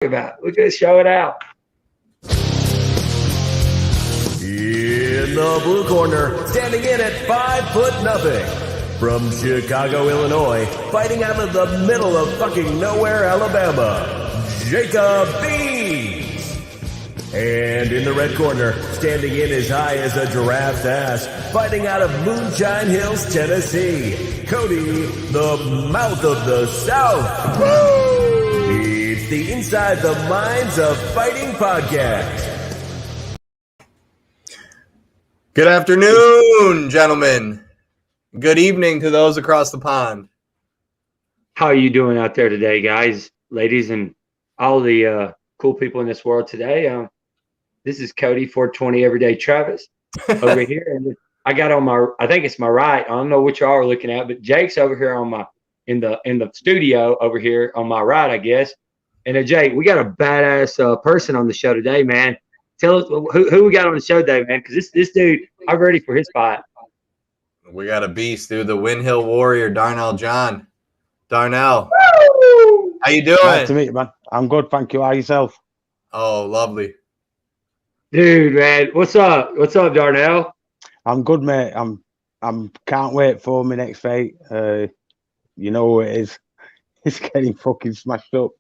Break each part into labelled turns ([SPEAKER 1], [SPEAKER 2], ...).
[SPEAKER 1] about. We're going to show it out.
[SPEAKER 2] In the blue corner, standing in at 5'0", from Chicago, Illinois, fighting out of the middle of fucking nowhere, Alabama, Jacob Beans. And in the red corner, standing in as high as a giraffe's ass, fighting out of Moonshine Hills, Tennessee, Cody, the mouth of the South. Woo! It's the Inside the Minds of Fighting podcast.
[SPEAKER 3] Good afternoon, gentlemen. Good evening to those across the pond.
[SPEAKER 1] How are you doing out there today, guys, ladies, and all the cool people in this world today? This is Cody, 420 Everyday Travis, over here. And I got on my, I think it's my right. I don't know what y'all are looking at, but Jake's over here on my, in the studio over here on my right, I guess. And Jake, we got a badass person on the show today, man. Tell us who we got on the show today, man, because this dude, I'm ready for his fight.
[SPEAKER 3] We got a beast, dude. The Wind Hill Warrior, Darnell John. Darnell,
[SPEAKER 1] Woo!
[SPEAKER 3] how you doing?
[SPEAKER 4] Nice to meet you, man. I'm good, thank you. How yourself?
[SPEAKER 3] Oh, lovely.
[SPEAKER 1] Dude, man, what's up? What's up, Darnell?
[SPEAKER 4] I'm good, mate. I'm can't wait for my next fight. You know who it is. It's getting fucking smashed up.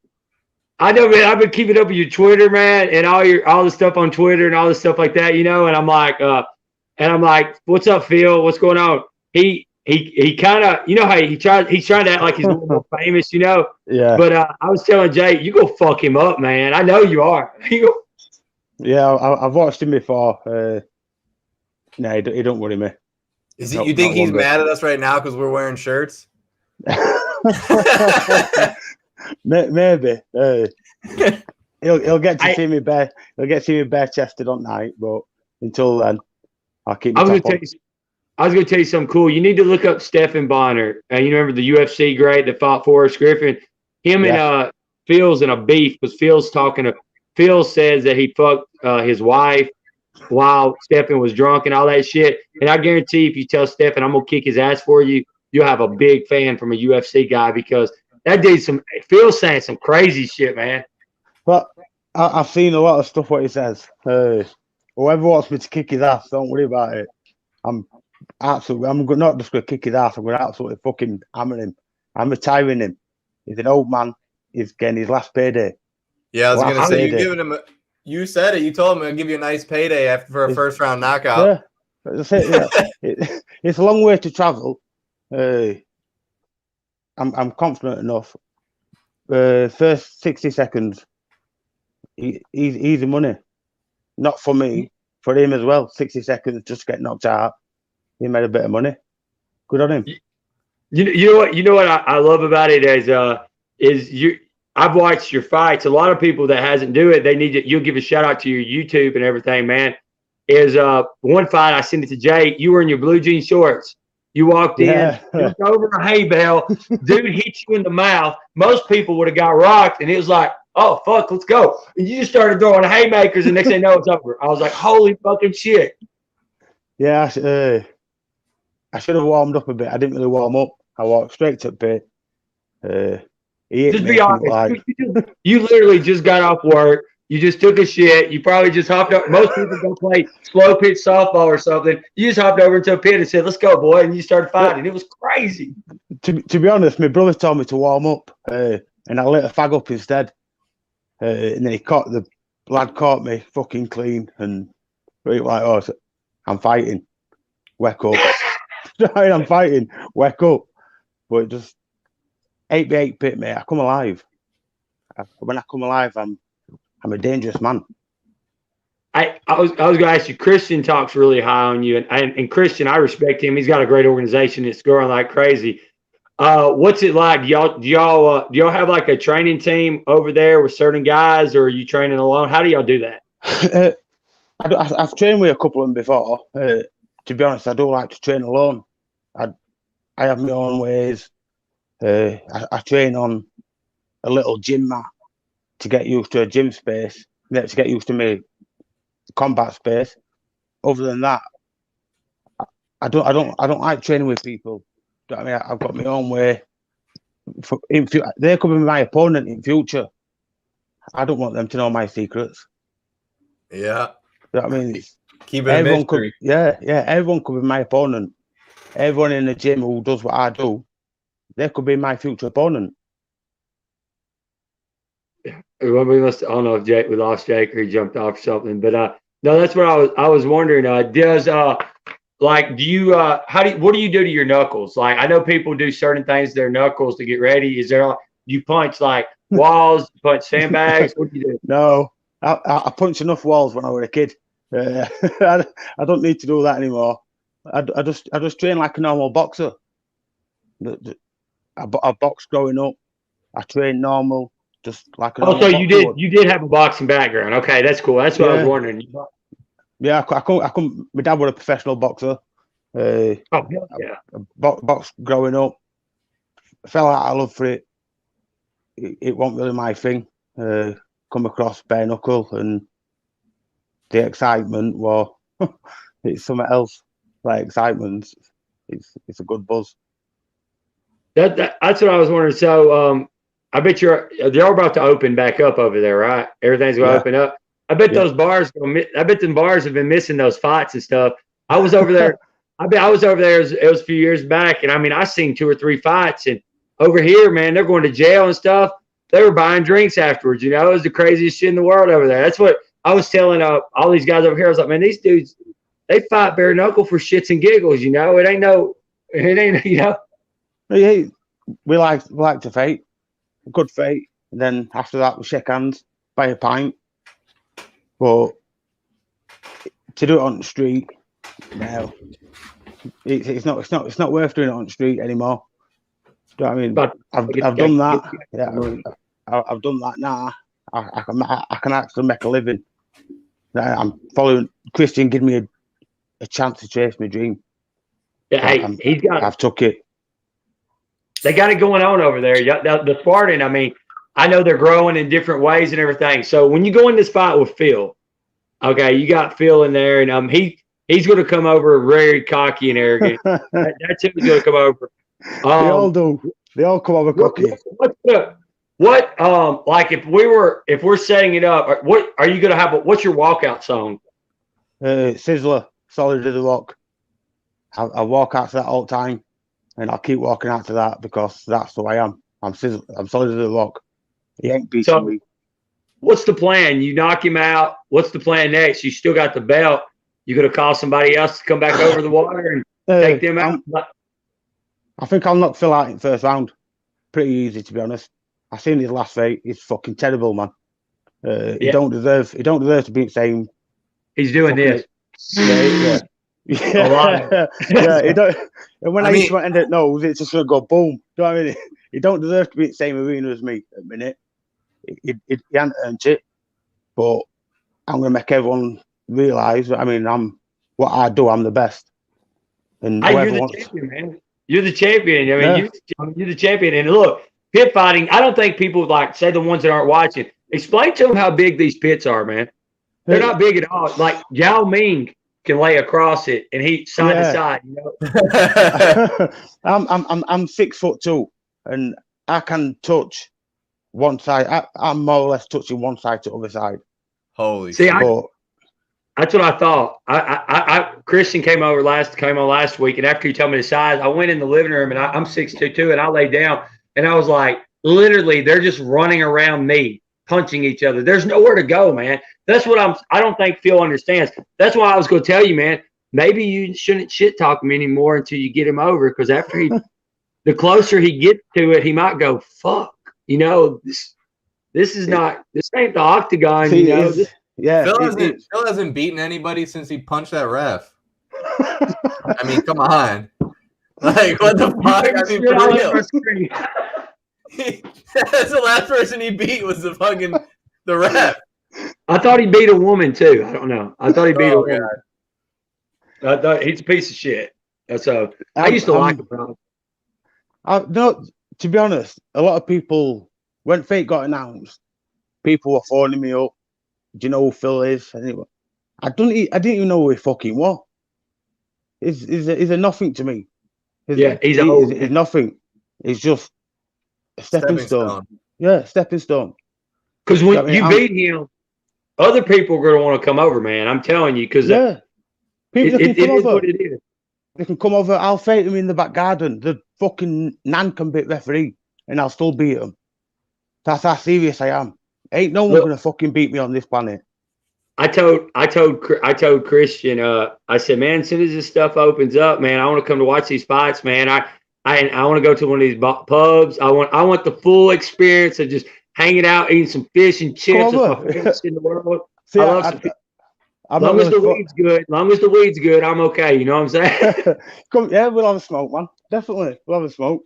[SPEAKER 1] I know, man. I've been keeping up with your Twitter, man, and all the stuff on Twitter and all the stuff like that, you know. And I'm like, what's up, Phil? What's going on? He kind of, you know how he's trying to act like he's more famous, you know.
[SPEAKER 4] Yeah.
[SPEAKER 1] But I was telling Jay, you go fuck him up, man. I know you are.
[SPEAKER 4] Yeah, I've watched him before. No, he don't worry me.
[SPEAKER 3] Is he? You think he's mad at us right now because we're wearing shirts?
[SPEAKER 4] Maybe. He'll get to see me bare. He'll get to see me bare chested on night, but until then, I'll keep.
[SPEAKER 1] I was going to tell you something cool. You need to look up Stephan Bonner. And you remember the UFC great that fought Forrest Griffin? Him and Phil's in a beef because Phil says that he fucked his wife while Stephan was drunk and all that shit. And I guarantee if you tell Stephan I'm gonna kick his ass for you, you'll have a big fan from a UFC guy because that dude's Phil's saying some crazy shit, man.
[SPEAKER 4] Well, I've seen a lot of stuff what he says. Whoever wants me to kick his ass, don't worry about it. I'm not just going to kick his ass. I'm going to absolutely fucking hammer him. I'm retiring him. He's an old man. He's getting his last payday.
[SPEAKER 3] Yeah, I was going to say, you're giving him you said it. You told him I'd give you a nice payday for a first round knockout.
[SPEAKER 4] Yeah, that's it. Yeah. It's a long way to travel. I'm confident enough. First 60 seconds, easy money. Not for me, for him as well. 60 seconds, just get knocked out. He made a bit of money. Good on him.
[SPEAKER 1] You know what I love about it is I've watched your fights. A lot of people that hasn't do it, you'll give a shout out to your YouTube and everything, man. Is one fight I sent it to Jay. You were in your blue jean shorts. You walked in, looked over a hay bale, dude hit you in the mouth. Most people would have got rocked, and it was like, oh fuck, let's go. And you just started throwing haymakers, and next thing you know, it's over. I was like, holy fucking shit.
[SPEAKER 4] Yeah, I should have warmed up a bit. I didn't really warm up. I walked straight to the pit.
[SPEAKER 1] Just be honest. You literally just got off work. You just took a shit. You probably just hopped up. Most people go play slow pitch softball or something. You just hopped over into a pit and said, let's go, boy. And you started fighting. It was crazy.
[SPEAKER 4] To be honest, my brother told me to warm up, and I lit a fag up instead. And then the lad caught me fucking clean. And like, oh, I'm fighting. Wake up. I'm fighting. Wake up. But it just 8v8 pit, mate. I come alive. When I come alive, I'm a dangerous man.
[SPEAKER 1] I was going to ask you. Christian talks really high on you, and Christian, I respect him. He's got a great organization. It's growing like crazy. What's it like? Do y'all have like a training team over there with certain guys, or are you training alone? How do y'all do that?
[SPEAKER 4] I've trained with a couple of them before. To be honest, I don't like to train alone. I have my own ways. I train on a little gym mat to get used to a gym space, to get used to my combat space. Other than that, I don't like training with people. Do you know what I mean? I've got my own way. They could be my opponent in future. I don't want them to know my secrets.
[SPEAKER 3] Yeah.
[SPEAKER 4] You know what I mean?
[SPEAKER 3] Keep it a mystery.
[SPEAKER 4] Everyone could be my opponent. Everyone in the gym who does what I do, they could be my future opponent.
[SPEAKER 1] Well, I don't know if we lost Jake or he jumped off or something, but no, that's what I was wondering. What do you do to your knuckles? Like, I know people do certain things to their knuckles to get ready. You punch like walls, punch sandbags? What do you do?
[SPEAKER 4] No, I punched enough walls when I was a kid. I don't need to do that anymore. I just train like a normal boxer. I boxed growing up. I trained normal, just like a normal
[SPEAKER 1] So
[SPEAKER 4] boxer.
[SPEAKER 1] you did have a boxing background. Okay, that's cool. That's what I was wondering.
[SPEAKER 4] Yeah, I come. My dad was a professional boxer.
[SPEAKER 1] Yeah.
[SPEAKER 4] Boxed growing up. Fell out of love for it. It wasn't really my thing. Come across bare knuckle and the excitement. Well, it's something else. Like excitement, it's a good buzz.
[SPEAKER 1] That's what I was wondering. So I bet they're about to open back up over there, right? Everything's going to open up. I bet those bars. I bet them bars have been missing those fights and stuff. I was over there. I was over there. It was a few years back, and I mean, I seen 2 or 3 fights, and over here, man, they're going to jail and stuff. They were buying drinks afterwards. You know, it was the craziest shit in the world over there. That's what I was telling all these guys over here. I was like, man, these dudes, they fight bare knuckle for shits and giggles. You know, it ain't you know.
[SPEAKER 4] Yeah, we like to fight, a good fight, and then after that we shake hands, buy a pint. But to do it on the street, no, it's not worth doing it on the street anymore. Do you know what I mean?
[SPEAKER 1] But
[SPEAKER 4] I've done that. Yeah, I've done that now. I can actually make a living. I'm following Christian. Give me a chance to chase my dream.
[SPEAKER 1] Yeah, hey,
[SPEAKER 4] I've took it.
[SPEAKER 1] They got it going on over there. The Spartan, I mean, I know they're growing in different ways and everything. So when you go in this fight with Phil, okay, you got Phil in there, and he's going to come over very cocky and arrogant. That's him going to come over.
[SPEAKER 4] They all do. They all come over cocky.
[SPEAKER 1] Like if we're setting it up, what are you going to have? What's your walkout song?
[SPEAKER 4] Sizzler, Solid as a Rock. I walk out to that all the time, and I'll keep walking out to that because that's the way I am. I'm Solid as a Rock. He ain't beating me.
[SPEAKER 1] What's the plan? You knock him out. What's the plan next? You still got the belt. You going to call somebody else to come back over the water and take them out?
[SPEAKER 4] I think I'll knock Phil out in the first round. Pretty easy, to be honest. I seen his last fight. He's fucking terrible, man. He don't deserve to be the same.
[SPEAKER 1] He's doing this.
[SPEAKER 4] Yeah. He don't. And when I used to end it nose, it's just gonna go boom. Do you know what I mean? He don't deserve to be in the same arena as me at the minute. He hasn't earned it. But I'm gonna make everyone realise. I mean, I'm the best. And
[SPEAKER 1] you're the champion, man. You're the champion. I mean, you're the champion. And look, pit fighting. I don't think people like say the ones that aren't watching. Explain to them how big these pits are, man. They're not big at all. Like Yao Ming can lay across it and he side to side. You know?
[SPEAKER 4] I'm 6'2", and I can touch one side. I'm more or less touching one side to the other side.
[SPEAKER 3] Holy
[SPEAKER 1] shit. That's what I thought. Christian came on last week, and after he told me the size, I went in the living room, and I'm 6'2" too, and I laid down, and I was like, literally, they're just running around me, punching each other. There's nowhere to go, man. That's what I don't think Phil understands. That's why I was going to tell you, man, maybe you shouldn't shit talk him anymore until you get him over, because after the closer he gets to it, he might go, fuck, you know, this ain't the octagon, you know.
[SPEAKER 3] Phil hasn't beaten anybody since he punched that ref. I mean, come on. Like, what the fuck? I mean, for real. That's the last person he beat was the ref.
[SPEAKER 1] I thought he beat a woman too. I don't know. I thought he beat a woman. I thought he's a piece of shit. So I used to like him.
[SPEAKER 4] No, to be honest, a lot of people, when Fate got announced, people were phoning me up. Do you know who Phil is? I didn't even know who he fucking was. He's a nothing to me. He's nothing. He's just a stepping stone. Yeah, stepping stone.
[SPEAKER 1] Because when you beat him, other people are going to want to come over, man. I'm telling you, because
[SPEAKER 4] yeah, people
[SPEAKER 1] it is what it is.
[SPEAKER 4] They can come over. I'll fight him in the back garden. The fucking Nan can beat referee, and I'll still beat him. That's how serious I am. Ain't no one gonna fucking beat me on this planet.
[SPEAKER 1] I told Christian. I said, man, as soon as this stuff opens up, man, I want to come to watch these fights, man. I want to go to one of these pubs. I want the full experience of just hanging out, eating some fish and chips with my friends in the world.
[SPEAKER 4] See,
[SPEAKER 1] as long as the weed's good, I'm okay. You know what I'm saying?
[SPEAKER 4] Yeah, we'll have a smoke, man. Definitely, we'll have a smoke.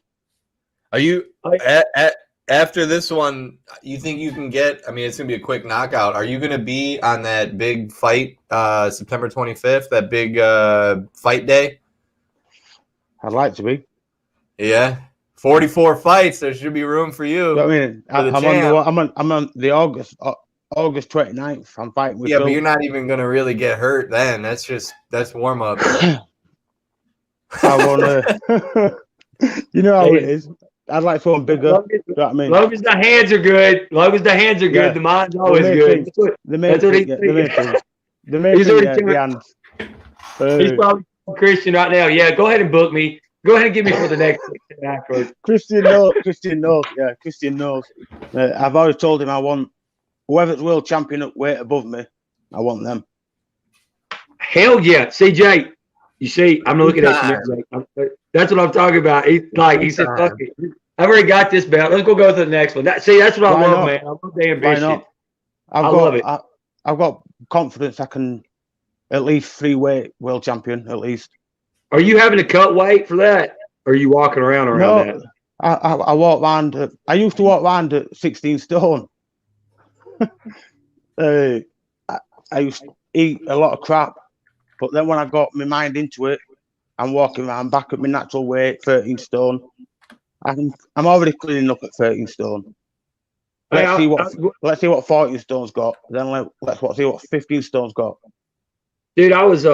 [SPEAKER 3] Are you after this one? You think you can get? I mean, it's gonna be a quick knockout. Are you gonna be on that big fight, September 25th? That big fight day?
[SPEAKER 4] I'd like to be.
[SPEAKER 3] Yeah, 44 fights. There should be room for you.
[SPEAKER 4] I mean, I'm on the August 29th. I'm fighting with.
[SPEAKER 3] Yeah, Phil. But you're not even gonna really get hurt then. That's warm up.
[SPEAKER 4] I wanna. You know how it is. I'd like something bigger. You know what I mean?
[SPEAKER 1] Long as the hands are good, the mind's always good.
[SPEAKER 4] The main thing. The hands.
[SPEAKER 1] He's probably Christian right now. Yeah, go ahead and book me. Go ahead and get me for the next afterwards.
[SPEAKER 4] Christian knows. Yeah, Christian knows. I've always told him I want whoever's world champion at weight above me. I want them.
[SPEAKER 1] Hell yeah, CJ. You see, I'm looking at you. That's what I'm talking about. He said, "Fuck it, I've already got this belt. Let's go to the next one." That's what I love, man. I love the ambition. I love it.
[SPEAKER 4] I've got confidence. I can at least 3-weight world champion at least.
[SPEAKER 1] Are you having to cut weight for that? Or are you walking around that?
[SPEAKER 4] I walk around. I used to walk around at 16 stone. I used to eat a lot of crap, but then when I got my mind into it, I'm walking around back at my natural weight, 13 stone. I'm already cleaning up at 13 stone. Let's see what 14 stone's got. Then let's see what 15 stone's got.
[SPEAKER 1] Dude, I was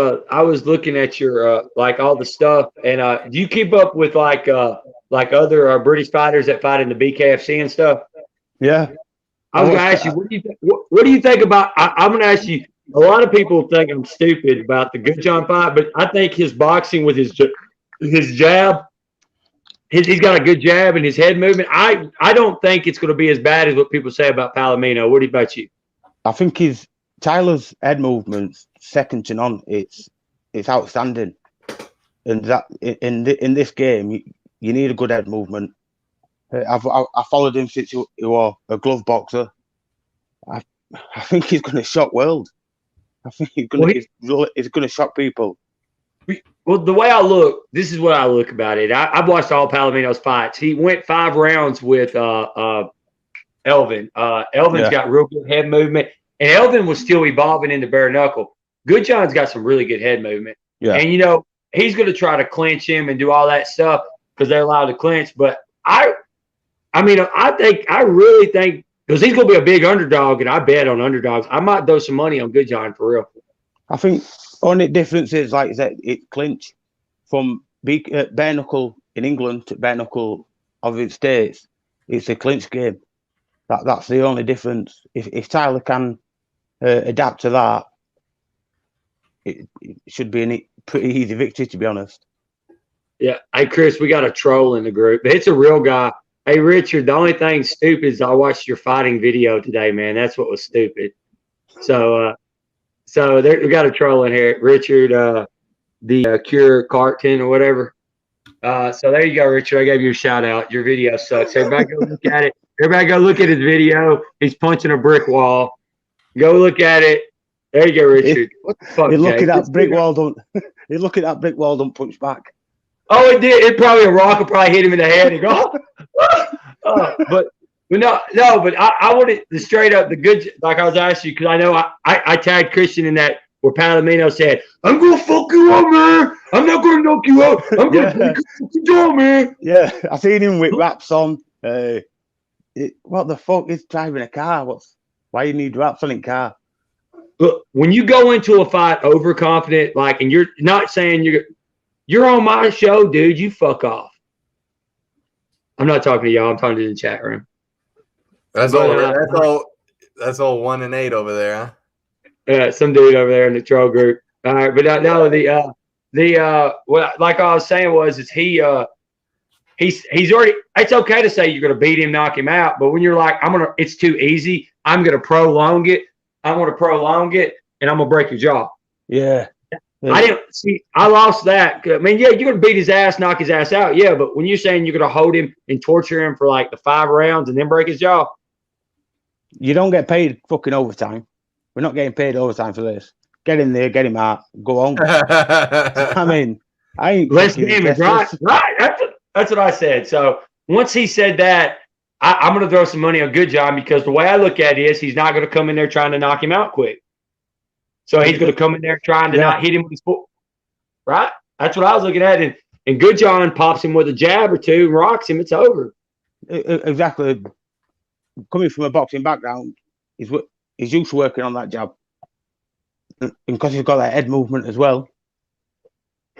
[SPEAKER 1] looking at your like all the stuff, and do you keep up with like other British fighters that fight in the BKFC and stuff?
[SPEAKER 4] Yeah.
[SPEAKER 1] I was gonna ask you, what do you think about? I'm gonna ask you. A lot of people think I'm stupid about the Good John fight, but I think his boxing with his jab, he's got a good jab and his head movement. I don't think it's going to be as bad as what people say about Palomino. What about you?
[SPEAKER 4] I think Tyler's head movement's second to none. It's outstanding, and that in this game you need a good head movement. I followed him since he was a glove boxer. I think he's going to shock world. I think he's going to shock people.
[SPEAKER 1] Well, the way I look, this is what I look about it. I've watched all Palomino's fights. He went 5 rounds with Elvin. Elvin's got real good head movement, and Elvin was still evolving into bare knuckle. Good John's got some really good head movement. Yeah. And, he's going to try to clinch him and do all that stuff because they're allowed to clinch. But I really think, because he's going to be a big underdog, and I bet on underdogs. I might throw some money on Good John for real.
[SPEAKER 4] I think only difference is, like I said, it clinch from bare knuckle in England to bare knuckle of the States. It's a clinch game. That's the only difference. If Tyler can adapt to that, it should be a pretty easy victory, to be honest.
[SPEAKER 1] Yeah. Hey, Chris, we got a troll in the group. It's a real guy. Hey, Richard, the only thing stupid is I watched your fighting video today, man. That's what was stupid. So we got a troll in here. Richard, the Cure Carton or whatever. So there you go, Richard. I gave you a shout out. Your video sucks. Everybody go look at it. Everybody go look at his video. He's punching a brick wall. Go look at it. There you go, Richard. What the fuck?
[SPEAKER 4] Look at that brick wall. Don't punch back.
[SPEAKER 1] Oh, it did. It probably a rock will probably hit him in the head and go. But I wanted to straight up the good, like I was asking you, because I know I tagged Christian in that where Palomino said, "I'm gonna fuck you up, man. I'm not gonna knock you out. I'm gonna fuck you down, man."
[SPEAKER 4] Yeah, I seen him with wraps on. What the fuck is driving a car? Why you need wraps on a car?
[SPEAKER 1] Look, when you go into a fight overconfident, and you're not saying you're on my show, dude, you fuck off. I'm not talking to y'all. I'm talking to the chat room.
[SPEAKER 3] That's all. That's all 1-8 over there, huh?
[SPEAKER 1] Some dude over there in the troll group. All right, but no, what like I was saying is he's already. It's okay to say you're going to beat him, knock him out, but when you're like, it's too easy. I'm going to prolong it. I want to prolong it, and I'm going to break your jaw.
[SPEAKER 4] Yeah.
[SPEAKER 1] I didn't see. I lost that. I mean, yeah, you're going to beat his ass, knock his ass out. Yeah, but when you're saying you're going to hold him and torture him for like the 5 rounds and then break his jaw,
[SPEAKER 4] you don't get paid fucking overtime. We're not getting paid overtime for this. Get in there, get him out, go home. I mean, I ain't
[SPEAKER 1] less damage, right? Right. That's what I said. So once he said that, I'm going to throw some money on Good John because the way I look at it is he's not going to come in there trying to knock him out quick. So he's going to come in there trying to not hit him with his foot. Right? That's what I was looking at. And Good John pops him with a jab or two and rocks him. It's over.
[SPEAKER 4] Exactly. Coming from a boxing background, he's used to working on that jab. And because he's got that head movement as well.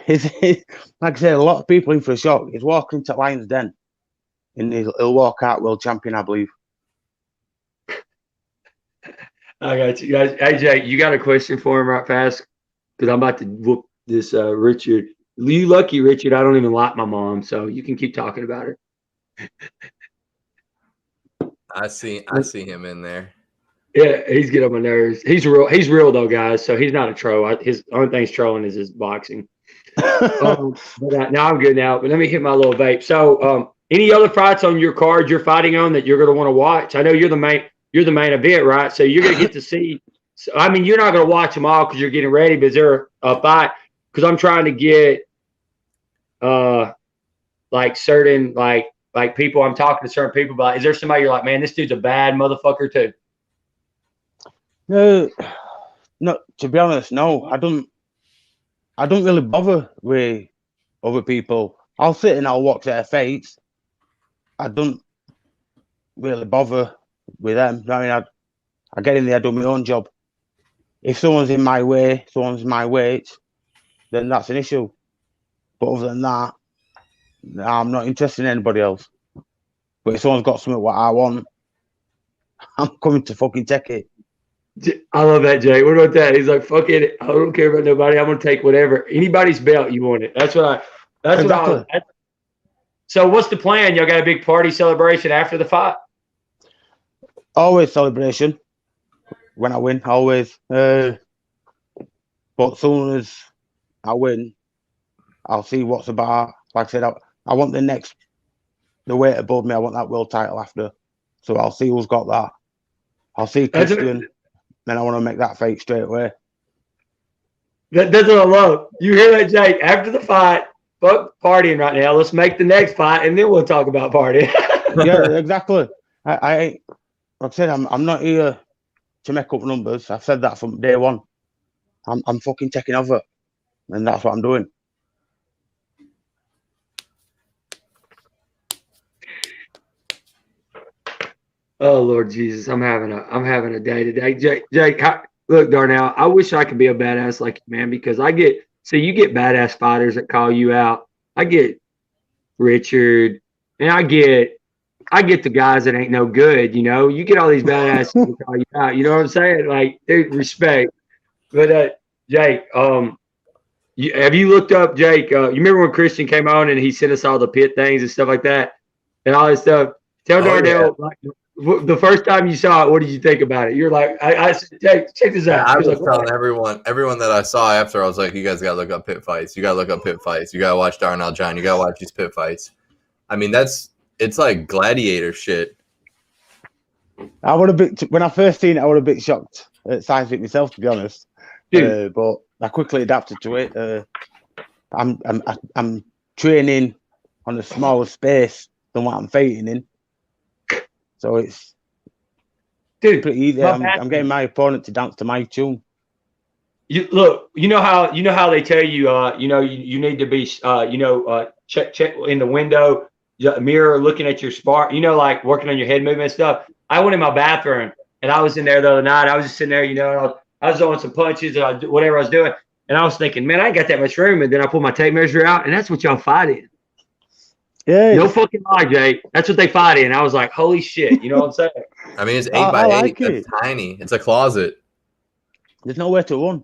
[SPEAKER 4] Like I said, a lot of people in for a shock. He's walking into Lion's Den. And he'll walk out world champion, I believe.
[SPEAKER 1] I got you guys. Hey, Jake, you got a question for him right fast? Because I'm about to whoop this Richard. You lucky, Richard. I don't even like my mom, so you can keep talking about her.
[SPEAKER 3] I see him in there.
[SPEAKER 1] Yeah, he's getting on my nerves. He's real though, guys. So he's not a troll. His only thing he's trolling is his boxing. But now I'm good now. But let me hit my little vape. So, any other fights on your card you're fighting on that you're going to want to watch? I know you're the main event, right? So you're going to get to see. So, I mean, you're not going to watch them all because you're getting ready. But is there a fight? Because I'm trying to get like certain like people. I'm talking to certain people about. Is there somebody you're like, man, this dude's a bad motherfucker too?
[SPEAKER 4] No. To be honest, no. I don't really bother with other people. I'll sit and I'll watch their fights. I don't really bother with them. I mean, I get in there, I do my own job. If someone's in my way, someone's my weight, then that's an issue. But other than that, I'm not interested in anybody else. But if someone's got something what I want, I'm coming to fucking take it.
[SPEAKER 1] I love that, Jay. What about that? He's like, fuck it. I don't care about nobody. I'm gonna take whatever. Anybody's belt you want it. That's what I. So what's the plan? Y'all got a big party celebration after the fight?
[SPEAKER 4] Always celebration when I win. Always. But as soon as I win, I'll see what's about. Like I said, I want the weight above me. I want that world title after. So I'll see who's got that. I'll see Christian. Then I want to make that fight straight away.
[SPEAKER 1] That's what I love. You hear that, Jake? After the fight, fuck partying right now. Let's make the next fight, and then we'll talk about partying.
[SPEAKER 4] Yeah, exactly. I like I said, I'm not here to make up numbers. I've said that from day one. I'm fucking taking over, and that's what I'm doing.
[SPEAKER 1] Oh Lord Jesus, I'm having a day today. Jake, look, Darnell, I wish I could be a badass like you, man, because you get badass fighters that call you out. I get Richard, and I get the guys that ain't no good, you know. You get all these badass people call you out, you know what I'm saying? Like, dude, respect. But Jake, have you looked up, Jake? You remember when Christian came on and he sent us all the pit things and stuff like that, and all this stuff? Tell Darnell,
[SPEAKER 3] yeah.
[SPEAKER 1] like, the first time you saw it, what did you think about it? You're like, I said, Jake, check this out.
[SPEAKER 3] I was
[SPEAKER 1] like,
[SPEAKER 3] telling everyone that I saw after, I was like, you guys got to look up pit fights. You got to look up pit fights. You got to watch Darnell John. You got to watch these pit fights. I mean, it's like gladiator shit.
[SPEAKER 4] I would have been, when I first seen it, I would have been shocked at size it myself, to be honest. But I quickly adapted to it. I'm training on a smaller space than what I'm fighting in. So it's pretty easy. I'm getting my opponent to dance to my tune.
[SPEAKER 1] You know how they tell you, you need to be, check in the window, mirror, looking at your spar, like working on your head movement and stuff. I went in my bathroom and I was in there the other night. I was just sitting there, and I was throwing some punches and whatever I was doing. And I was thinking, man, I ain't got that much room. And then I pulled my tape measure out, and that's what y'all fight in.
[SPEAKER 4] Yeah,
[SPEAKER 1] No fucking lie, Jay. That's what they fight in. I was like, holy shit. You know what I'm saying?
[SPEAKER 3] I mean, it's 8
[SPEAKER 4] I
[SPEAKER 3] by 8.
[SPEAKER 4] like
[SPEAKER 3] It's
[SPEAKER 4] it.
[SPEAKER 3] tiny. It's a closet.
[SPEAKER 4] There's nowhere to run.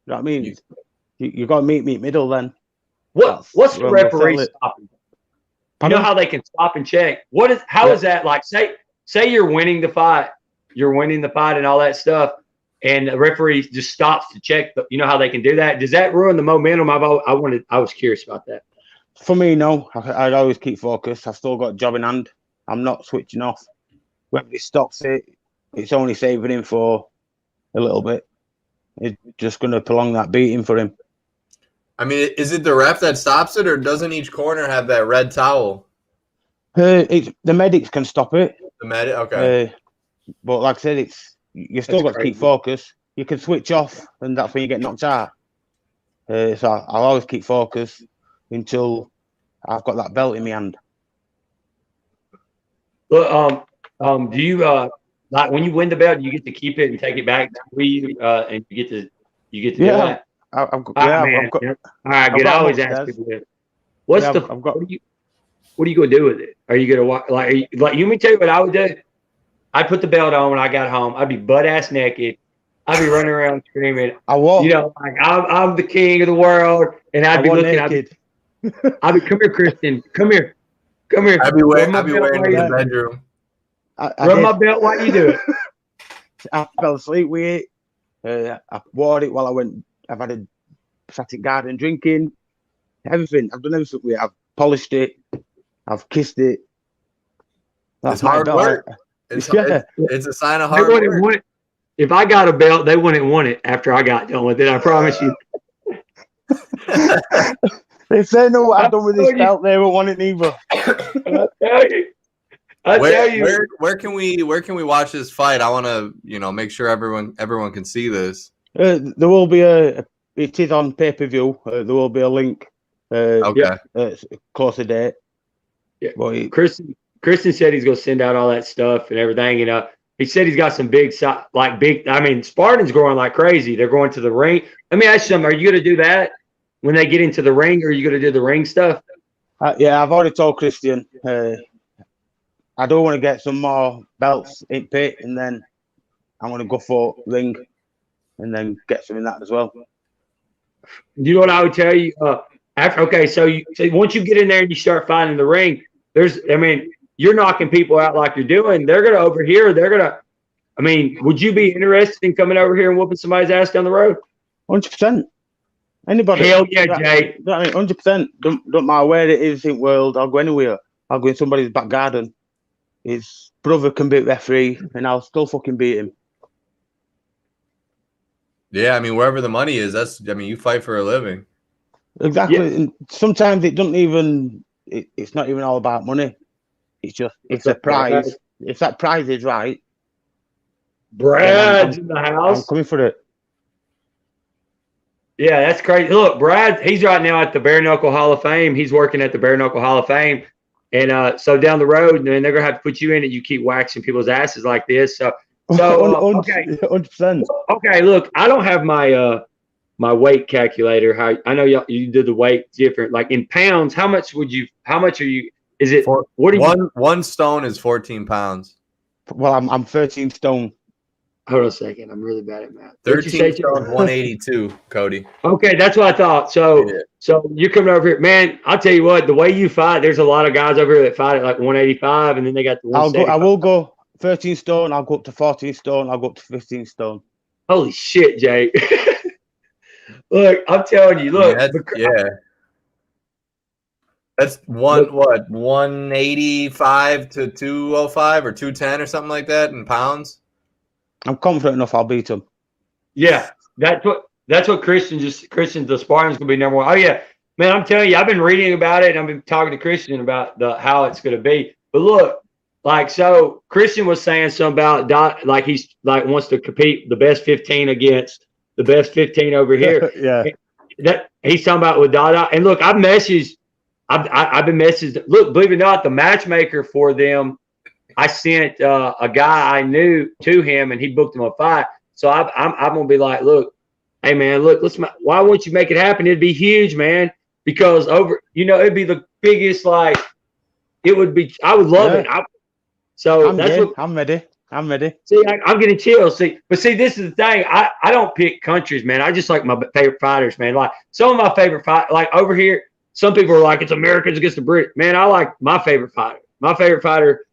[SPEAKER 4] You know what I mean? You got to meet middle then.
[SPEAKER 1] What's the
[SPEAKER 4] when we'll
[SPEAKER 1] referee
[SPEAKER 4] sell it.
[SPEAKER 1] stopping? You
[SPEAKER 4] Pardon?
[SPEAKER 1] know how they can stop and check. How is that like? Say you're winning the fight, and all that stuff, and the referee just stops to check. You know how they can do that? Does that ruin the momentum? I was curious about that.
[SPEAKER 4] For me, no. I'd always keep focused. I've still got a job in hand. I'm not switching off. Whether he stops it, it's only saving him for a little bit. It's just going to prolong that beating for him.
[SPEAKER 3] I mean, is it the ref that stops it, or doesn't each corner have that red towel?
[SPEAKER 4] The medics can stop it.
[SPEAKER 3] The medic, okay.
[SPEAKER 4] But like I said, you still got to keep focus. You can switch off, and that's when you get knocked out. So I'll always keep focus until I've got that belt in my hand.
[SPEAKER 1] Look, do you like when you win the belt, you get to keep it and take it back with you, and you get to do that?
[SPEAKER 4] I've got.
[SPEAKER 1] All right, good. I always ask you this. What are you gonna do with it? Are you gonna walk like you want me to tell you what I would do? I'd put the belt on when I got home. I'd be butt ass naked. I'd be running around screaming.
[SPEAKER 4] I won't.
[SPEAKER 1] You know, like I'm the king of the world, and I'd be looking. I'd be come here, Christian. Come here.
[SPEAKER 3] I'd be wearing it in the bedroom.
[SPEAKER 1] Rub my belt while you do it.
[SPEAKER 4] I fell asleep with it. I wore it while I went. I've had a static garden drinking. Everything. I've done everything with it. I've polished it. I've kissed it.
[SPEAKER 3] That's hard work. It's a sign of hard work.
[SPEAKER 1] If I got a belt, they wouldn't want it after I got done with it. I promise you.
[SPEAKER 4] If they know what I've done with this belt, they won't want it either.
[SPEAKER 1] I tell you.
[SPEAKER 3] Where can we watch this fight? I want to make sure everyone can see this.
[SPEAKER 4] There will be it is on pay-per-view. There will be a link.
[SPEAKER 3] Okay.
[SPEAKER 4] Closer date.
[SPEAKER 1] Yeah. Well, Kristen said he's going to send out all that stuff and everything. He said he's got some big. I mean, Spartans growing like crazy. They're going to the ring. Let me ask you something. Are you going to do that when they get into the ring, or are you going to do the ring stuff?
[SPEAKER 4] Yeah, I've already told Christian. I do want to get some more belts in pit, and then I'm going to go for ring, and then get some in that as well.
[SPEAKER 1] You know what I would tell you? So once you get in there and you start fighting the ring, you're knocking people out like you're doing. They're going to overhear. Would you be interested in coming over here and whooping somebody's ass down the road?
[SPEAKER 4] 100%. Anybody?
[SPEAKER 1] Hell yeah, Jay.
[SPEAKER 4] 100%. Don't matter where it is in the world. I'll go anywhere. I'll go in somebody's back garden. His brother can beat referee, and I'll still fucking beat him.
[SPEAKER 3] Yeah, wherever the money is, you fight for a living.
[SPEAKER 4] Exactly.
[SPEAKER 1] Yeah.
[SPEAKER 4] And sometimes it doesn't even. It's not even all about money. It's a prize. If that prize is right,
[SPEAKER 1] Brad's in the house.
[SPEAKER 4] I'm coming for it.
[SPEAKER 1] Yeah, that's crazy. Look, Brad, he's right now at the Bare Knuckle Hall of Fame. He's working at the Bare Knuckle Hall of Fame. And so down the road, man, they're going to have to put you in it. You keep waxing people's asses like this. So okay.
[SPEAKER 4] 100%.
[SPEAKER 1] Okay, look, I don't have my weight calculator. I know you did the weight different. Like in pounds, how much are you, is it, what are you?
[SPEAKER 3] 1 stone is 14 pounds.
[SPEAKER 4] Well, I'm 13 stone.
[SPEAKER 1] Hold on a second. I'm really bad at math.
[SPEAKER 3] 13 stone, 182, Cody.
[SPEAKER 1] Okay, that's what I thought. So you're coming over here. Man, I'll tell you what, the way you fight, there's a lot of guys over here that fight at like 185, and then they got the 175.
[SPEAKER 4] I will go 13 stone. I'll go up to 14 stone. I'll go up to 15 stone.
[SPEAKER 1] Holy shit, Jay. Look, I'm telling you, look.
[SPEAKER 3] Yeah. That's 185 to 205 or 210 or something like that in pounds.
[SPEAKER 4] I'm confident enough I'll beat him.
[SPEAKER 1] Yeah, that's what Christian, the Spartans gonna be number one. Oh yeah, man, I'm telling you, I've been reading about it and I've been talking to Christian about how it's gonna be. But look, so Christian was saying something about he's wants to compete the best 15 against the best 15 over here.
[SPEAKER 4] Yeah,
[SPEAKER 1] that he's talking about with Dada. And look, I've been messaged. Look, believe it or not, the matchmaker for them. I sent a guy I knew to him, and he booked him a fight. So I'm gonna be like, look, hey man, look, why won't you make it happen? It'd be huge, man. because it'd be the biggest, like, it would be. I would love it.
[SPEAKER 4] I'm ready.
[SPEAKER 1] See, I'm getting chills. See, this is the thing. I don't pick countries, man. I just like my favorite fighters, man. Like some of my favorite like over here, some people are like, it's Americans against the Brits. Man, I like my favorite fighter. My favorite fighter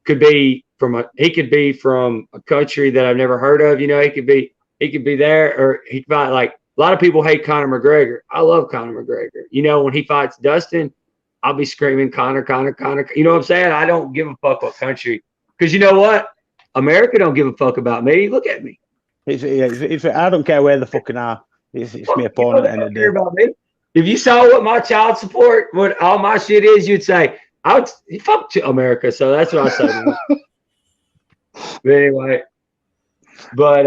[SPEAKER 1] could be from a country that I've never heard of. He could be there, or he could fight. Like a lot of people hate Conor McGregor. I love Conor McGregor. When he fights Dustin, I'll be screaming Conor. You know what I'm saying? I don't give a fuck what country, because you know what? America don't give a fuck about me. Look at me.
[SPEAKER 4] I don't care where the fucking are. It's my opponent at the end of the day.
[SPEAKER 1] About me. If you saw what my child support, what all my shit is, you'd say, fuck America. So that's what I say. But anyway, but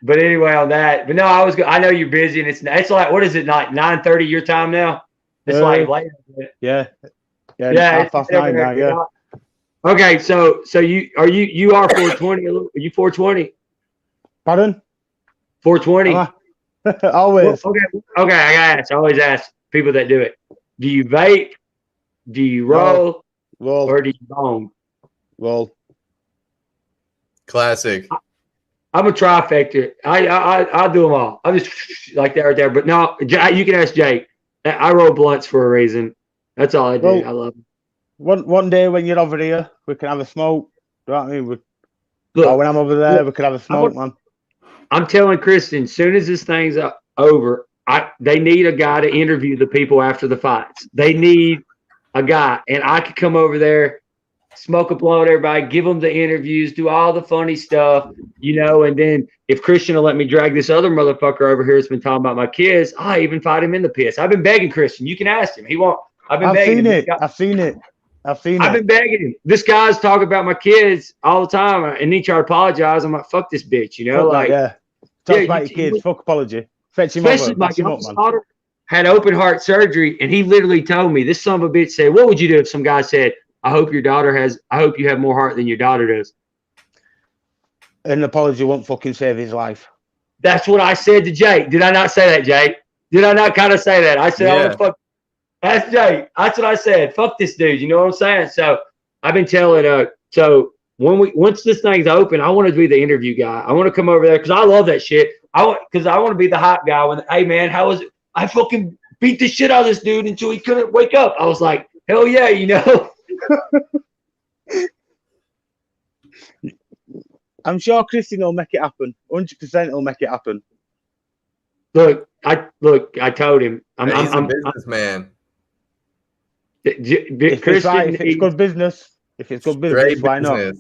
[SPEAKER 1] anyway on that. But no, I know you're busy, and it's like, what is it, like 9:30 your time now? It's like late.
[SPEAKER 4] Yeah.
[SPEAKER 1] Yeah.
[SPEAKER 4] It's 9 now, yeah.
[SPEAKER 1] Okay, so you are 420? Are you 420?
[SPEAKER 4] Pardon?
[SPEAKER 1] 420.
[SPEAKER 4] Always.
[SPEAKER 1] Well, okay. I always ask people that do it. Do you vape? Do you roll? Or do you bone?
[SPEAKER 4] Roll.
[SPEAKER 3] Classic.
[SPEAKER 1] I'm a trifecta. I do them all. I'm just like that right there. But no, you can ask Jake. I roll blunts for a reason. That's all I do. I love them.
[SPEAKER 4] One day when you're over here, we can have a smoke. Do you know what I mean?
[SPEAKER 1] Look,
[SPEAKER 4] when I'm over there, we can have a smoke, man.
[SPEAKER 1] I'm telling Kristen, as soon as this thing's over, they need a guy to interview the people after the fights. They need a guy, and I could come over there, smoke a blunt with everybody, give them the interviews, do all the funny stuff, and then if Christian will let me drag this other motherfucker over here that's been talking about my kids, I even fight him in the piss. I've been begging Christian. You can ask him. He won't. I've seen it. I've been begging him. This guy's talking about my kids all the time, and he tried to apologize. I'm like, fuck this bitch,
[SPEAKER 4] Talk about your kids. Fuck apology. Fetch him
[SPEAKER 1] especially
[SPEAKER 4] over.
[SPEAKER 1] my youngest daughter had open heart surgery, and he literally told me, this son of a bitch said, what would you do if some guy said, I hope you have more heart than your daughter does?
[SPEAKER 4] An apology won't fucking save his life.
[SPEAKER 1] That's what I said to Jake. Did I not say that, Jake? Did I not kind of say that? I said, I want to fuck. That's Jake. That's what I said. Fuck this dude. You know what I'm saying? So I've been telling. So once this thing's open, I want to be the interview guy. I want to come over there because I love that shit. I want to be the hot guy. Hey man, how was it? I fucking beat the shit out of this dude until he couldn't wake up. I was like, hell yeah,
[SPEAKER 4] I'm sure Christian will make it happen. 100% he'll make it happen.
[SPEAKER 1] Look, I told him.
[SPEAKER 3] He's a businessman.
[SPEAKER 4] If it's good business, why not?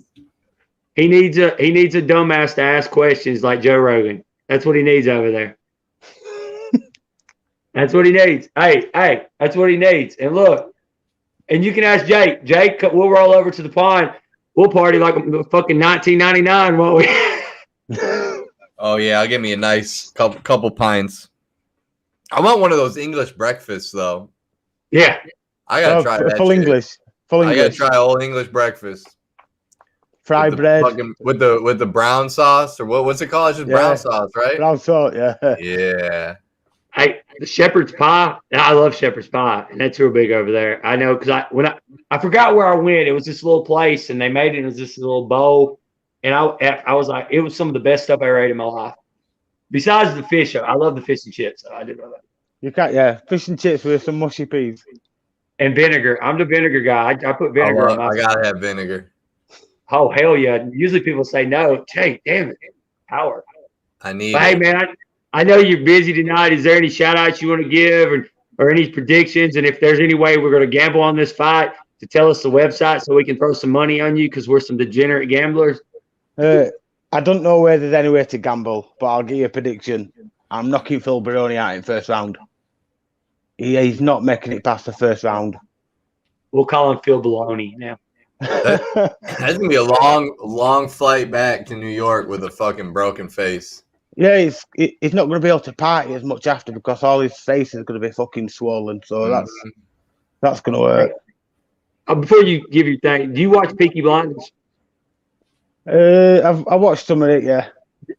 [SPEAKER 1] He needs a dumbass to ask questions like Joe Rogan. That's what he needs over there. That's what he needs. Hey, that's what he needs. And look, and you can ask Jake. Jake, we'll roll over to the pond. We'll party like fucking 1999, won't we?
[SPEAKER 3] Oh yeah, I'll give me a nice couple pints. I want one of those English breakfasts though.
[SPEAKER 1] Yeah,
[SPEAKER 3] I gotta try that.
[SPEAKER 4] Full English.
[SPEAKER 3] I gotta try old English breakfast.
[SPEAKER 4] Fried bread
[SPEAKER 3] with the brown sauce, or what's it called? It's just brown sauce, right?
[SPEAKER 4] Brown sauce, yeah.
[SPEAKER 3] Yeah.
[SPEAKER 1] Hey, the shepherd's pie. I love shepherd's pie, and that's real big over there. I know because I forgot where I went. It was this little place, and they made it as this little bowl, and I was like, it was some of the best stuff I ever ate in my life. Besides the fish, I love the fish and chips. So I did love that.
[SPEAKER 4] You can't, fish and chips with some mushy peas
[SPEAKER 1] and vinegar. I'm the vineger guy. I put vinegar on my.
[SPEAKER 3] I gotta have vinegar.
[SPEAKER 1] Oh hell yeah! Usually people say no. Hey, damn it, power.
[SPEAKER 3] I need.
[SPEAKER 1] But hey man, I know you're busy tonight. Is there any shout outs you want to give or any predictions? And if there's any way we're going to gamble on this fight, to tell us the website so we can throw some money on you because we're some degenerate gamblers?
[SPEAKER 4] I don't know where there's any way to gamble, but I'll give you a prediction. I'm knocking Phil Baroni out in first round. He's not making it past the first round.
[SPEAKER 1] We'll call him Phil Baroni now.
[SPEAKER 3] That's going to be a long flight back to New York with a fucking broken face.
[SPEAKER 4] Yeah, he's not going to be able to party as much after because all his face is going to be fucking swollen. So that's going to work.
[SPEAKER 1] Before you give your thing, do you watch Peaky Blinders?
[SPEAKER 4] I watched some of it, yeah.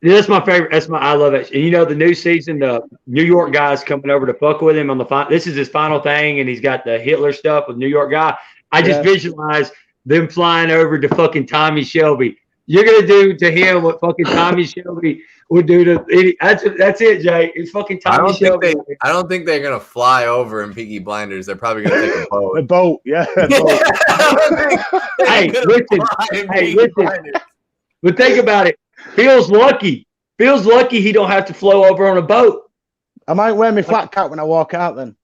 [SPEAKER 1] That's my favorite. I love it. And you know, the new season, the New York guy's coming over to fuck with him on the this is his final thing, and he's got the Hitler stuff with New York guy. I just visualize them flying over to fucking Tommy Shelby. You're gonna do to him what fucking Tommy Shelby would do to. That's it, Jay. It's fucking Tommy Shelby.
[SPEAKER 3] I don't think they're gonna fly over in Peaky Blinders. They're probably gonna take a boat.
[SPEAKER 4] A boat, yeah. A boat.
[SPEAKER 1] Hey, listen. But think about it. Phil's lucky. He don't have to flow over on a boat.
[SPEAKER 4] I might wear my flat cap when I walk out then.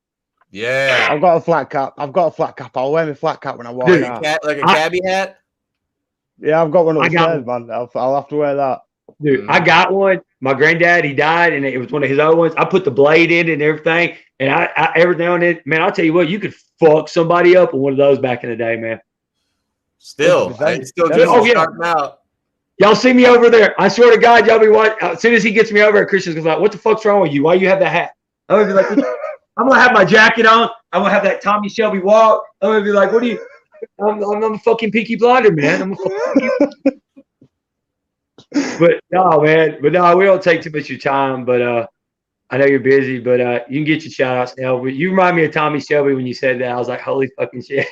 [SPEAKER 3] Yeah.
[SPEAKER 4] I've got a flat cap. I'll wear my flat cap when I walk out.
[SPEAKER 3] Like a cabbie hat?
[SPEAKER 4] Yeah, I've got one upstairs, man. I'll have to wear that.
[SPEAKER 1] Dude, I got one. My granddad, he died, and it was one of his old ones. I put the blade in it and everything. And I every now and then, man, I'll tell you what, you could fuck somebody up with one of those back in the day, man.
[SPEAKER 3] Still just starting out.
[SPEAKER 1] Y'all see me over there. I swear to God, y'all be watching. As soon as he gets me over, Christian's gonna be like, what the fuck's wrong with you? Why you have that hat? I'm gonna be like, I'm gonna have my jacket on. I'm gonna have that Tommy Shelby walk. I'm gonna be like, what are you? I'm a fucking Peaky Blinder, man. I'm a fucking But no, man. But no, we don't take too much of your time. But I know you're busy, but you can get your shout outs now. But you remind me of Tommy Shelby when you said that. I was like, holy fucking shit.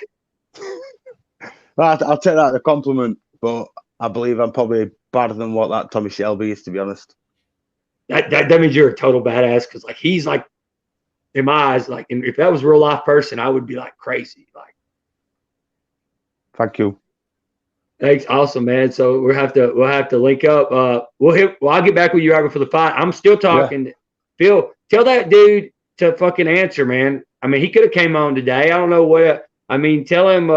[SPEAKER 4] Well, I'll take that as a compliment, but I believe I'm probably better than what that Tommy Shelby is, to be honest.
[SPEAKER 1] That means you're a total badass, because like he's like, in my eyes, like, and if that was a real life person, I would be like crazy. Like,
[SPEAKER 4] thank you.
[SPEAKER 1] Thanks, awesome, man. So we'll have to link up. I'll get back with you right before the fight. I'm still talking. Yeah. Phil, tell that dude to fucking answer, man. I mean, he could have came on today. I don't know what. I mean, tell him.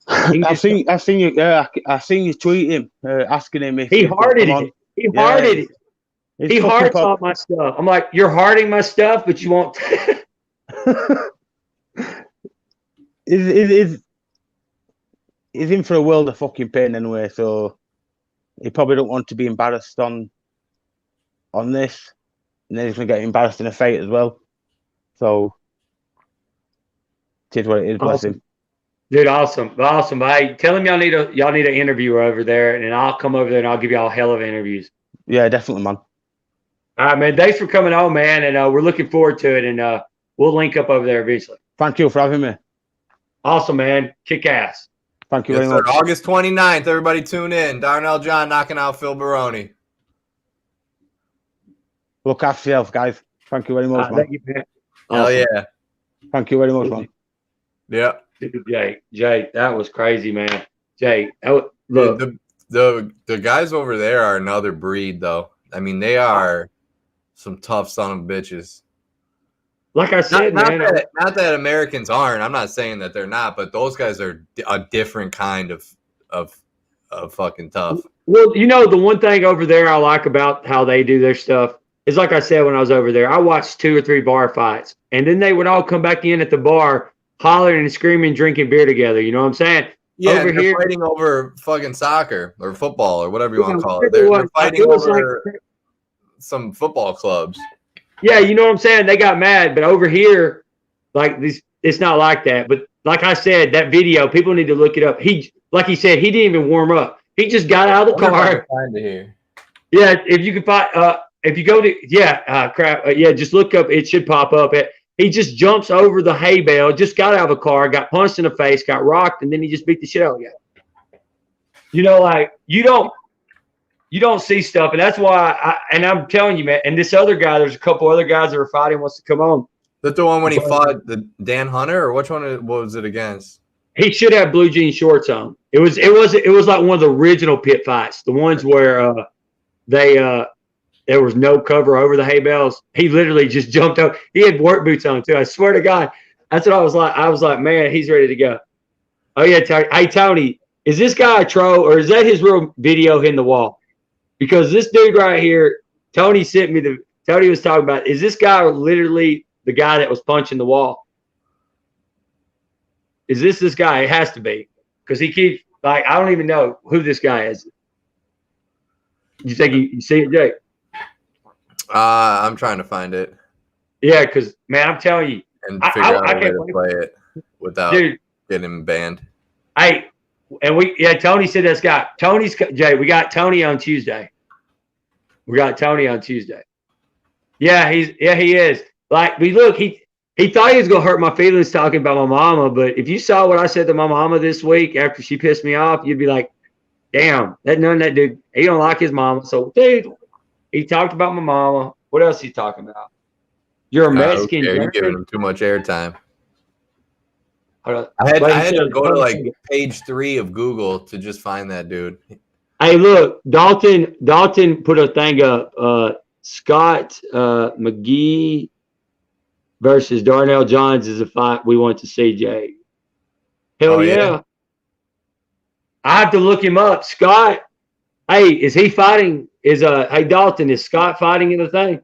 [SPEAKER 4] I seen you. I seen you tweet him, asking him if
[SPEAKER 1] he hearted it. He hearted it. He hearts all my stuff. I'm like, you're hearting my stuff, but you won't.
[SPEAKER 4] He's in for a world of fucking pain anyway, so he probably don't want to be embarrassed on this, and then he's gonna get embarrassed in a fight as well. So it is what it is. Bless him.
[SPEAKER 1] Dude, awesome. Hey, tell him y'all need an interviewer over there, and I'll come over there and I'll give y'all a hell of interviews.
[SPEAKER 4] Yeah, definitely, man.
[SPEAKER 1] All right, man. Thanks for coming on, man, and we're looking forward to it, and we'll link up over there eventually.
[SPEAKER 4] Thank you for having me.
[SPEAKER 1] Awesome, man. Kick ass.
[SPEAKER 4] Thank you very much.
[SPEAKER 3] August 29th, everybody tune in. Darnell John knocking out Phil Baroni.
[SPEAKER 4] Look after yourself, guys. Thank you very much, man.
[SPEAKER 1] Thank you, man.
[SPEAKER 3] Hell
[SPEAKER 1] awesome.
[SPEAKER 3] Yeah.
[SPEAKER 4] Thank you very much, man.
[SPEAKER 3] Yeah.
[SPEAKER 1] Jay, that was crazy, man. Jay, look.
[SPEAKER 3] The guys over there are another breed, though. I mean, they are some tough son of bitches.
[SPEAKER 1] Like I said,
[SPEAKER 3] not that Americans aren't. I'm not saying that they're not, but those guys are a different kind of fucking tough.
[SPEAKER 1] Well, you know, the one thing over there I like about how they do their stuff is, like I said, when I was over there, I watched 2 or 3 bar fights, and then they would all come back in at the bar hollering and screaming, drinking beer together. You know what I'm saying?
[SPEAKER 3] Yeah, over here, fighting over fucking soccer or football or whatever you want to call it. They're fighting over some football clubs.
[SPEAKER 1] Yeah, you know what I'm saying? They got mad, but over here, like this, it's not like that. But like I said, that video, people need to look it up. Like he said, he didn't even warm up. He just got out of the car. Yeah, if you can find, if you go to, just look up. It should pop up. He just jumps over the hay bale, just got out of a car, got punched in the face, got rocked, and then he just beat the shit out of the guy. You know, like you don't see stuff, and that's why. I'm telling you, man. And this other guy, there's a couple other guys that are fighting. Wants to come on.
[SPEAKER 3] That's the one when he fought the Dan Hunter, or which one? What was it against?
[SPEAKER 1] He should have blue jean shorts on. It was like one of the original pit fights, the ones where there was no cover over the hay bales. He literally just jumped up. He had work boots on too. I swear to God, that's what I was like. I was like, man, he's ready to go. Oh yeah, Tony. Hey Tony, is this guy a troll or is that his real video hitting the wall? Because this dude right here, Tony sent me Tony was talking about, is this guy literally the guy that was punching the wall? Is this guy? It has to be. Because he keeps, like, I don't even know who this guy is. You think you see it, Jake?
[SPEAKER 3] I'm trying to find it.
[SPEAKER 1] Yeah, because, man, I'm telling you.
[SPEAKER 3] And figure out a way to play it without getting him banned.
[SPEAKER 1] Hey, and Tony said this guy. Jay, we got Tony on Tuesday. We got Tony on Tuesday. Yeah, he is. Like, look, he thought he was gonna hurt my feelings talking about my mama, but if you saw what I said to my mama this week after she pissed me off, you'd be like, damn, that dude, he don't like his mama. So, dude, he talked about my mama. What else he talking about? You're a Mexican.
[SPEAKER 3] You're giving him too much airtime.
[SPEAKER 1] I
[SPEAKER 3] had to go to like page 3 of Google to just find that dude.
[SPEAKER 1] Hey, look, Dalton put a thing up. Scott McGee versus Darnell Johns is a fight we want to see, Jay. Hell yeah. I have to look him up. Scott, hey, is he fighting? Hey Dalton, is Scott fighting in the thing?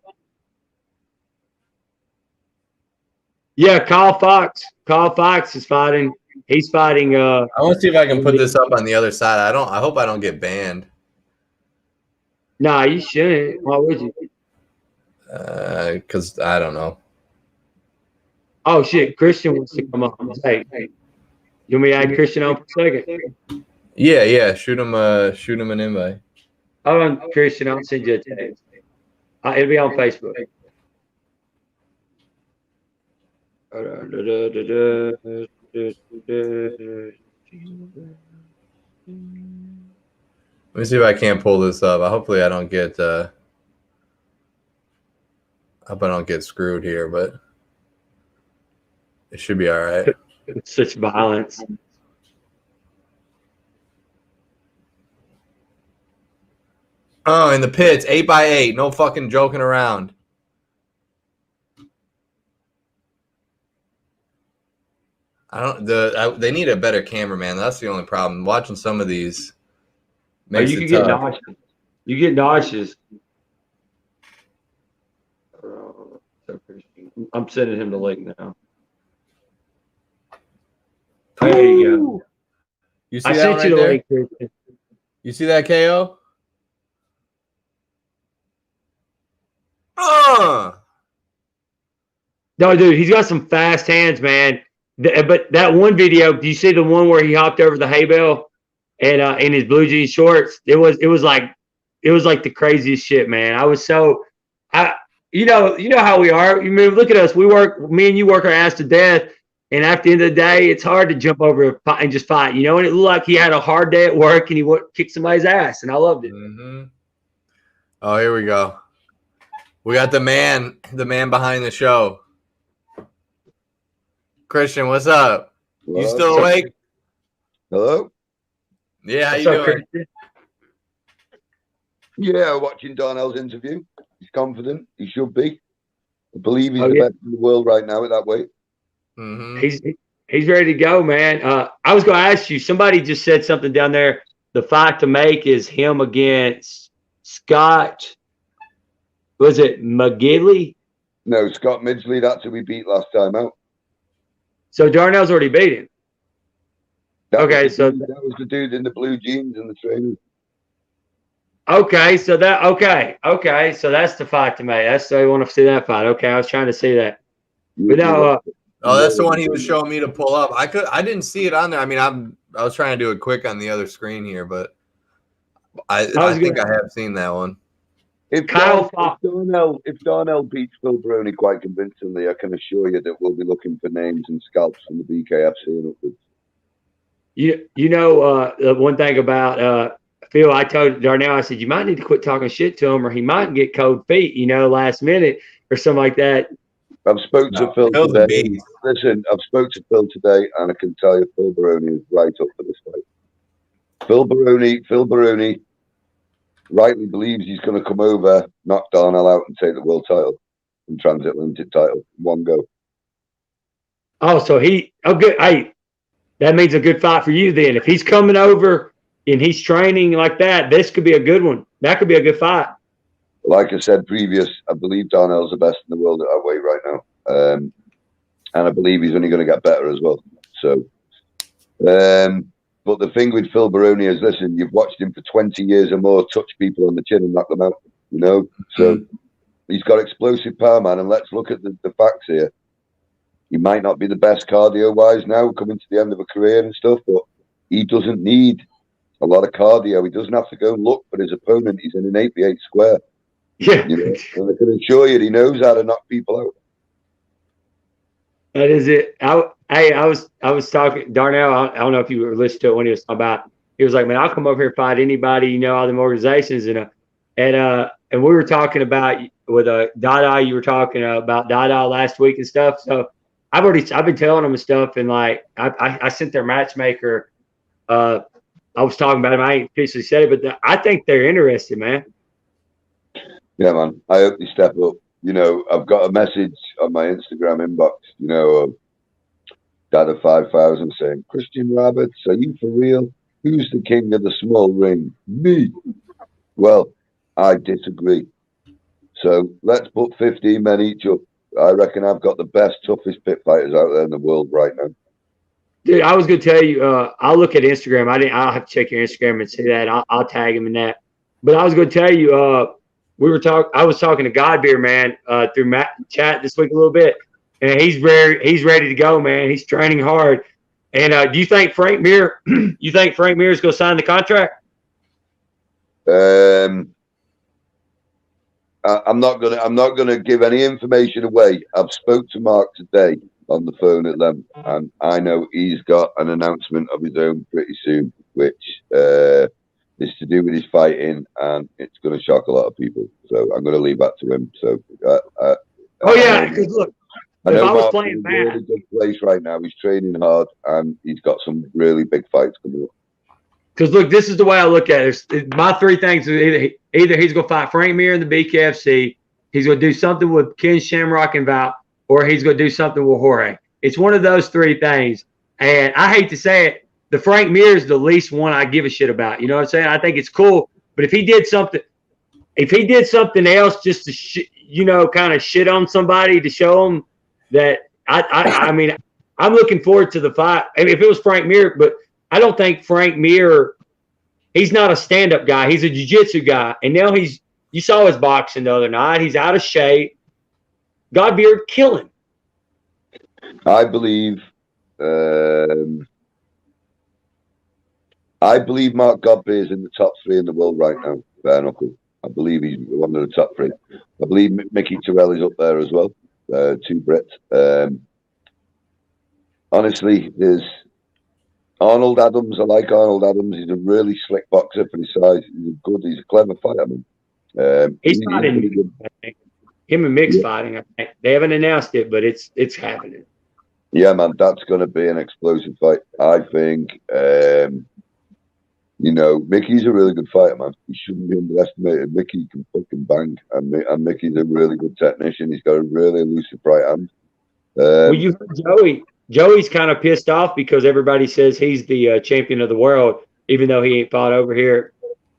[SPEAKER 1] Yeah, Kyle Fox. Kyle Fox is fighting. He's fighting.
[SPEAKER 3] I want to see if I can put this up on the other side. I hope I don't get banned.
[SPEAKER 1] Nah, you shouldn't. Why would you?
[SPEAKER 3] Because I don't know.
[SPEAKER 1] Oh shit, Christian wants to come on. Hey, you want me to add Christian on for a second?
[SPEAKER 3] Yeah. Shoot him an invite.
[SPEAKER 1] Hold on, Christian. I'll send you a text. It'll be on Facebook.
[SPEAKER 3] Let me see if I can't pull this up. Hopefully I don't get I hope I don't get screwed here, but it should be all right.
[SPEAKER 1] It's such violence.
[SPEAKER 3] Oh, in the pits, 8x8. No fucking joking around. They need a better cameraman. That's the only problem. Watching some of these makes
[SPEAKER 1] you
[SPEAKER 3] it
[SPEAKER 1] get
[SPEAKER 3] tough.
[SPEAKER 1] nauseous. You get nauseous. I'm sending him the link now. There you go.
[SPEAKER 3] You see
[SPEAKER 1] I
[SPEAKER 3] that
[SPEAKER 1] sent
[SPEAKER 3] right
[SPEAKER 1] you the
[SPEAKER 3] there?
[SPEAKER 1] link. Christian.
[SPEAKER 3] You see that KO?
[SPEAKER 1] No, dude, he's got some fast hands, man. But that one video, do you see the one where he hopped over the hay bale and in his blue jean shorts? It was like the craziest shit, man. I was so you know how we are. You mean, look at us. Me and you work our ass to death, and at the end of the day, it's hard to jump over and just fight. You know, and it looked like he had a hard day at work and he kicked somebody's ass, and I loved it.
[SPEAKER 3] Mm-hmm. Oh, here we go. We got the man behind the show. Christian, what's up?
[SPEAKER 5] Hello?
[SPEAKER 3] You still awake?
[SPEAKER 5] Hello?
[SPEAKER 3] Yeah, how
[SPEAKER 1] What's
[SPEAKER 3] you
[SPEAKER 1] up,
[SPEAKER 3] doing?
[SPEAKER 1] Christian?
[SPEAKER 5] Yeah, watching Darnell's interview. He's confident. He should be. I believe he's the best in the world right now at that weight.
[SPEAKER 3] Mm-hmm.
[SPEAKER 1] He's ready to go, man. I was going to ask you, somebody just said something down there. The fight to make is him against Scott. Was it McGinley?
[SPEAKER 5] No, Scott Midgley. That's who we beat last time out.
[SPEAKER 1] So Darnell's already beat him.
[SPEAKER 5] That was the dude in the blue jeans and the trainers.
[SPEAKER 1] Okay, so that's the fight to make. That's so you want to see that fight. Okay, I was trying to see that. But now,
[SPEAKER 3] that's the one he was showing me to pull up. I didn't see it on there. I mean, I was trying to do it quick on the other screen here, but I think I have seen that one.
[SPEAKER 5] If Darnell beats Phil Baroni quite convincingly, I can assure you that we'll be looking for names and scalps from the BKFC and upwards.
[SPEAKER 1] You know, one thing about Phil, I told Darnell, I said, you might need to quit talking shit to him or he might get cold feet, last minute or something like that.
[SPEAKER 5] I've spoke to Phil today. Listen, I've spoke to Phil today, and I can tell you Phil Baroni is right up for this fight. Phil Baroni rightly believes he's going to come over, knock Darnell out, and take the world title and transatlantic title in one go.
[SPEAKER 1] Oh, so good. Hey, that means a good fight for you then. If he's coming over and he's training like that, this could be a good one. That could be a good fight.
[SPEAKER 5] Like I said previous, I believe Darnell's the best in the world at that weight right now. And I believe he's only going to get better as well. So, but the thing with Phil Baroni is, listen, you've watched him for 20 years or more touch people on the chin and knock them out, So he's got explosive power, man. And let's look at the facts here. He might not be the best cardio-wise now, coming to the end of a career and stuff, but he doesn't need a lot of cardio. He doesn't have to go and look for his opponent. He's in an 8v8 square.
[SPEAKER 1] Yeah.
[SPEAKER 5] You know, and I can assure you, he knows how to knock people out.
[SPEAKER 1] That is it. I was talking Darnell. I don't know if you were listening to it when he was talking about. He was like, "Man, I'll come over here and fight anybody, all them organizations." And we were talking about with Dada. You were talking about Dada last week and stuff. So I've been telling them and stuff. And like I sent their matchmaker. I was talking about him. I ain't officially said it, but I think they're interested, man.
[SPEAKER 5] Yeah, man. I hope they step up. I've got a message on my Instagram inbox, Dada 5000 saying, Christian Roberts, are you for real? Who's the king of the small ring? Me. Well, I disagree. So let's put 15 men each up. I reckon I've got the best, toughest pit fighters out there in the world right now.
[SPEAKER 1] Dude, I was going to tell you, I'll look at Instagram. I'll have to check your Instagram and see that. I'll tag him in that. But I was going to tell you, I was talking to Godbeer, man, through chat this week a little bit, and he's ready to go, man. He's training hard. And do you think Frank Mir? You think Frank Mir is going to sign the contract?
[SPEAKER 5] I'm not gonna give any information away. I've spoke to Mark today on the phone at them, and I know he's got an announcement of his own pretty soon, which is to do with his fighting, and it's going to shock a lot of people. So I'm going to leave that to him. So
[SPEAKER 1] because look,
[SPEAKER 5] I know
[SPEAKER 1] if I was
[SPEAKER 5] Mark's
[SPEAKER 1] playing
[SPEAKER 5] in a really good place right now. He's training hard, and he's got some really big fights coming up.
[SPEAKER 1] Because look, this is the way I look at it. My three things are either he's going to fight Frank Mir in the BKFC, he's going to do something with Ken Shamrock and Val, or he's going to do something with Jorge. It's one of those three things. And I hate to say it, the Frank Mir is the least one I give a shit about. You know what I'm saying? I think it's cool. But if he did something else just to, kind of shit on somebody to show them that I mean, I'm looking forward to the fight. I mean, if it was Frank Mir, but I don't think Frank Mir, he's not a stand-up guy. He's a jiu-jitsu guy. And now you saw his boxing the other night. He's out of shape. Godbeard, kill him.
[SPEAKER 5] I believe Mark Godbeer is in the top 3 in the world right now. Bare knuckle. I believe he's one of the top 3. I believe Mickey Terrell is up there as well. 2 Brits. Honestly, there's Arnold Adams. I like Arnold Adams. He's a really slick boxer for his size. He's a clever fighter, man.
[SPEAKER 1] He's fighting. Him and Mick's fighting. I think. They haven't announced it, but it's happening.
[SPEAKER 5] Yeah, man, that's going to be an explosive fight. I think, Mickey's a really good fighter, man. He shouldn't be underestimated. Mickey can fucking bang, and Mickey's a really good technician. He's got a really elusive right hand.
[SPEAKER 1] Well, you heard Joey. Joey's kind of pissed off because everybody says he's the champion of the world, even though he ain't fought over here.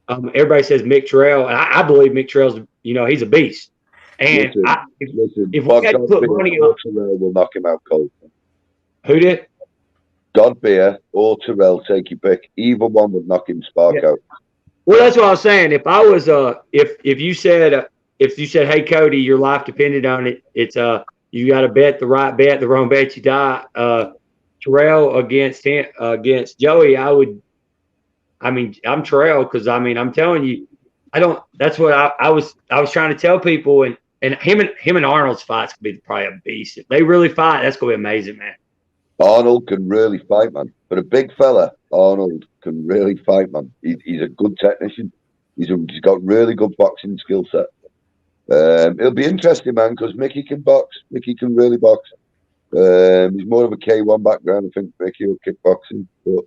[SPEAKER 1] Everybody says Mick Terrell, and I believe Mick Terrell's, he's a beast. And
[SPEAKER 5] listen,
[SPEAKER 1] if we had to put money on
[SPEAKER 5] Terrell, will knock him out cold.
[SPEAKER 1] Who did?
[SPEAKER 5] Godbeer or Terrell, take your pick. Either one would knock him spark out.
[SPEAKER 1] Well, that's what I was saying. If I was if you said hey Cody, your life depended on it, it's you got to bet the right bet, the wrong bet you die. Terrell against Joey, I'm Terrell because I'm telling you, that's what I was trying to tell people, and him and Arnold's fight's gonna be probably a beast. If they really fight, that's gonna be amazing, man.
[SPEAKER 5] Arnold can really fight, man. But a big fella, Arnold can really fight, man. He's a good technician. He's got really good boxing skill set. It'll be interesting, man, because Mickey can box. Mickey can really box. He's more of a K1 background. I think Mickey will kickboxing. But,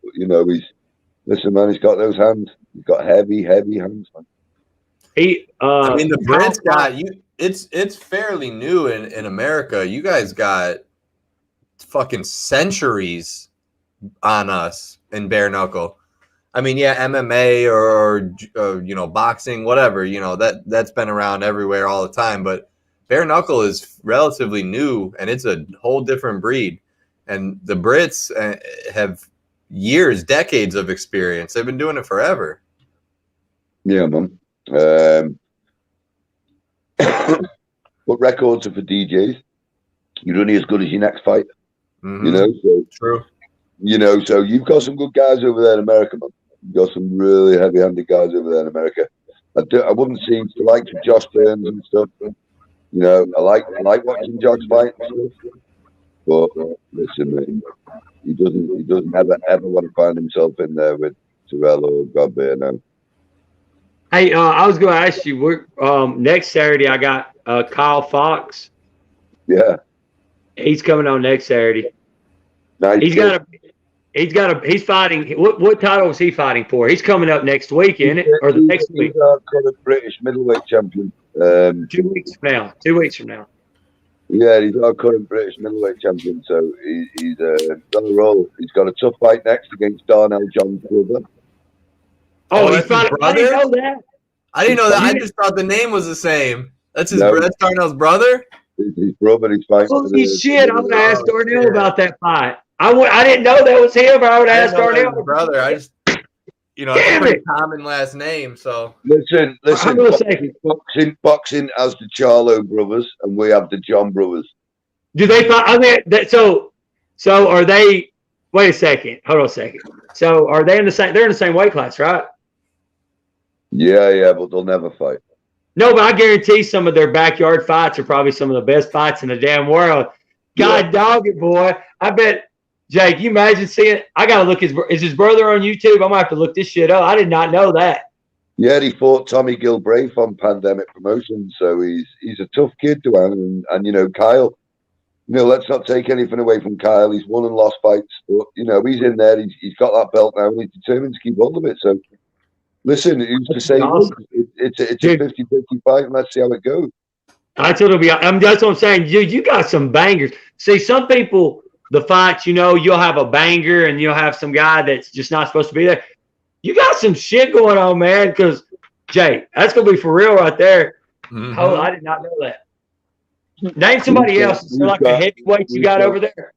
[SPEAKER 5] listen, man, he's got those hands. He's got heavy, heavy hands, man.
[SPEAKER 3] The Brits got you. It's fairly new in America. You guys got fucking centuries on us in bare knuckle. MMA or boxing, whatever, that's been around everywhere all the time, but bare knuckle is relatively new and it's a whole different breed. And the Brits have years, decades of experience. They've been doing it forever.
[SPEAKER 5] Yeah, man. What records are for DJs? You're only as good as your next fight.
[SPEAKER 3] Mm-hmm.
[SPEAKER 5] So,
[SPEAKER 3] true.
[SPEAKER 5] So you've got some good guys over there in America, man. You've got some really heavy-handed guys over there in America. I wouldn't see the likes of Josh Burns and stuff. You know, I like watching Josh fight and stuff. But listen, mate, he doesn't ever want to find himself in there with Terrell or Godbeer now.
[SPEAKER 1] Hey, I was going to ask you. We're next Saturday. I got Kyle Fox.
[SPEAKER 5] Yeah,
[SPEAKER 1] he's coming on next Saturday.
[SPEAKER 5] nice.
[SPEAKER 1] He's fighting. What title is he fighting for? He's coming up next week, isn't it? Or the next week?
[SPEAKER 5] He's our current British middleweight champion.
[SPEAKER 1] 2 weeks from now. 2 weeks from now.
[SPEAKER 5] Yeah, he's our current British middleweight champion, so he's on a roll. He's got a tough fight next against Darnell, John's brother.
[SPEAKER 1] Oh, he's fighting. I didn't know that.
[SPEAKER 3] I didn't know that. I just thought the name was the same. That's that's Darnell's brother?
[SPEAKER 5] His brother. He's fighting.
[SPEAKER 1] Holy shit! I'm gonna ask Darnell about that fight. I didn't know that was him, but I would ask Darnell.
[SPEAKER 3] Brother, I just, it's a pretty common last name. So
[SPEAKER 5] listen. Boxing as the Charlo brothers, and we have the John brothers.
[SPEAKER 1] Do they fight? I mean, so are they? Wait a second. Hold on a second. So are they in the same? They're in the same weight class, right?
[SPEAKER 5] Yeah, but they'll never fight.
[SPEAKER 1] No, but I guarantee some of their backyard fights are probably some of the best fights in the damn world. God dog it, boy. I bet. Jake, you imagine seeing? I gotta look. Is his brother on YouTube? I might have to look this shit up. I did not know that.
[SPEAKER 5] Yeah, he fought Tommy Gilbrave on Pandemic Promotions, so he's a tough kid to have. And Kyle. Let's not take anything away from Kyle. He's won and lost fights, but he's in there. He's got that belt now, and he's determined to keep hold of it. So, listen, who's to say awesome. It's a 50-50 fight, and let's see how it goes.
[SPEAKER 1] I thought it'll be. That's what I'm saying. You got some bangers. See, some people. The fights, you'll have a banger and you'll have some guy that's just not supposed to be there. You got some shit going on, man, because, Jay, that's going to be for real right there. Mm-hmm. Oh, I did not know that. Name somebody else. It's like a heavyweight you got over there.